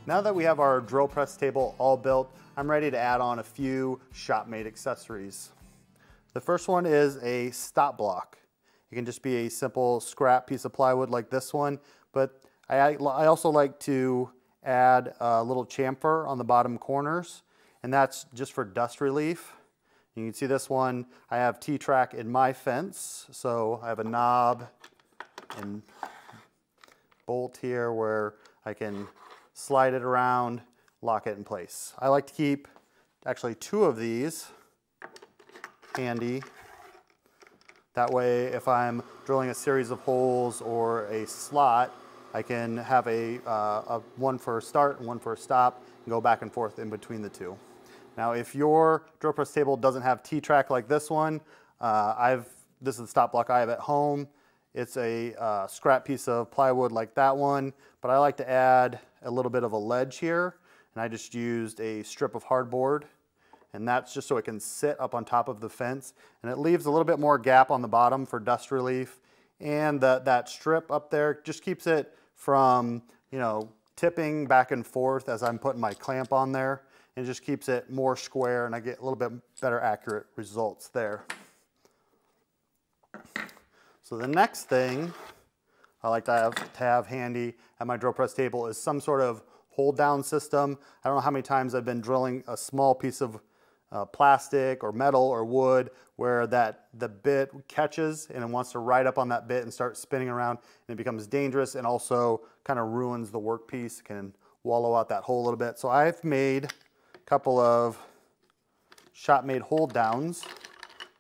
Now that we have our drill press table all built, I'm ready to add on a few shop-made accessories. The first one is a stop block. It can just be a simple scrap piece of plywood like this one, but I also like to add a little chamfer on the bottom corners, and that's just for dust relief. You can see this one, I have T-track in my fence, so I have a knob and bolt here where I can slide it around, lock it in place. I like to keep actually 2 of these handy. That way, if I'm drilling a series of holes or a slot, I can have a one for a start and one for a stop and go back and forth in between the two. Now, if your drill press table doesn't have T-track like this one, this is the stop block I have at home. It's a scrap piece of plywood like that one, but I like to add a little bit of a ledge here, and I just used a strip of hardboard, and that's just so it can sit up on top of the fence, and it leaves a little bit more gap on the bottom for dust relief, and that strip up there just keeps it from, you know, tipping back and forth as I'm putting my clamp on there, and it just keeps it more square, and I get a little bit better accurate results there. So the next thing I like to have handy at my drill press table is some sort of hold down system. I don't know how many times I've been drilling a small piece of plastic or metal or wood where the bit catches and it wants to ride up on that bit and start spinning around, and it becomes dangerous and also kind of ruins the workpiece, can wallow out that hole a little bit. So I've made a couple of shop-made hold downs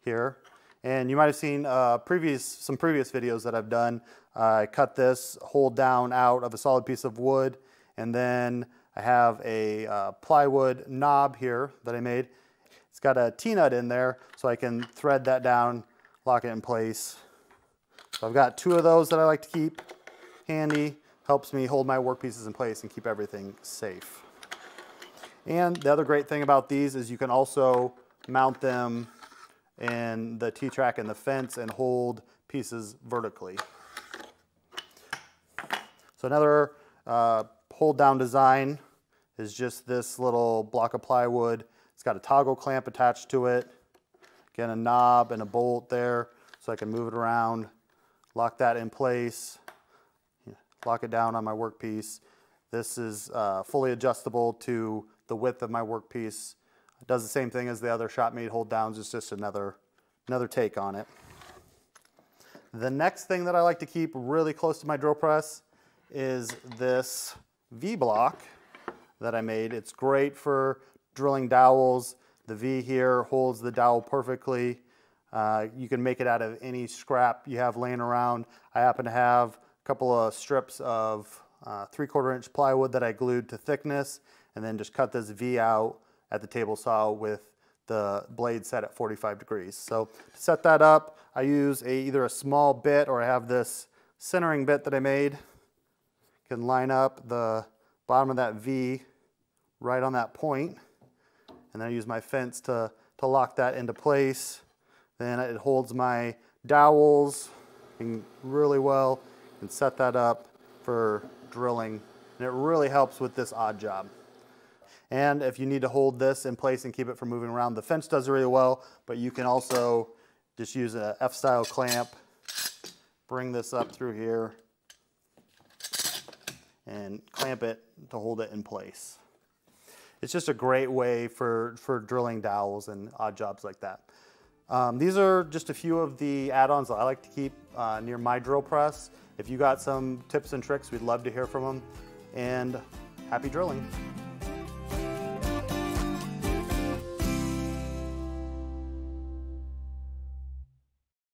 here. And you might have seen some previous videos that I've done. I cut this hold down out of a solid piece of wood, and then I have a plywood knob here that I made. It's got a T-nut in there, so I can thread that down, lock it in place. So I've got 2 of those that I like to keep handy. Helps me hold my workpieces in place and keep everything safe. And the other great thing about these is you can also mount them in the T-track in the fence and hold pieces vertically. So another hold down design is just this little block of plywood. It's got a toggle clamp attached to it. Again, a knob and a bolt there so I can move it around, lock that in place, lock it down on my workpiece. This is fully adjustable to the width of my workpiece. It does the same thing as the other shop-made hold downs. It's just another take on it. The next thing that I like to keep really close to my drill press is this V-block that I made. It's great for drilling dowels. The V here holds the dowel perfectly. You can make it out of any scrap you have laying around. I happen to have a couple of strips of 3/4 inch plywood that I glued to thickness, and then just cut this V out at the table saw with the blade set at 45 degrees. So to set that up, I use either a small bit or I have this centering bit that I made. You can line up the bottom of that V right on that point, and then I use my fence to lock that into place. Then it holds my dowels really well, and set that up for drilling, and it really helps with this odd job. And if you need to hold this in place and keep it from moving around, the fence does it really well, but you can also just use a F-style clamp, bring this up through here, and clamp it to hold it in place. It's just a great way for drilling dowels and odd jobs like that. These are just a few of the add-ons that I like to keep near my drill press. If you got some tips and tricks, we'd love to hear from them. And happy drilling.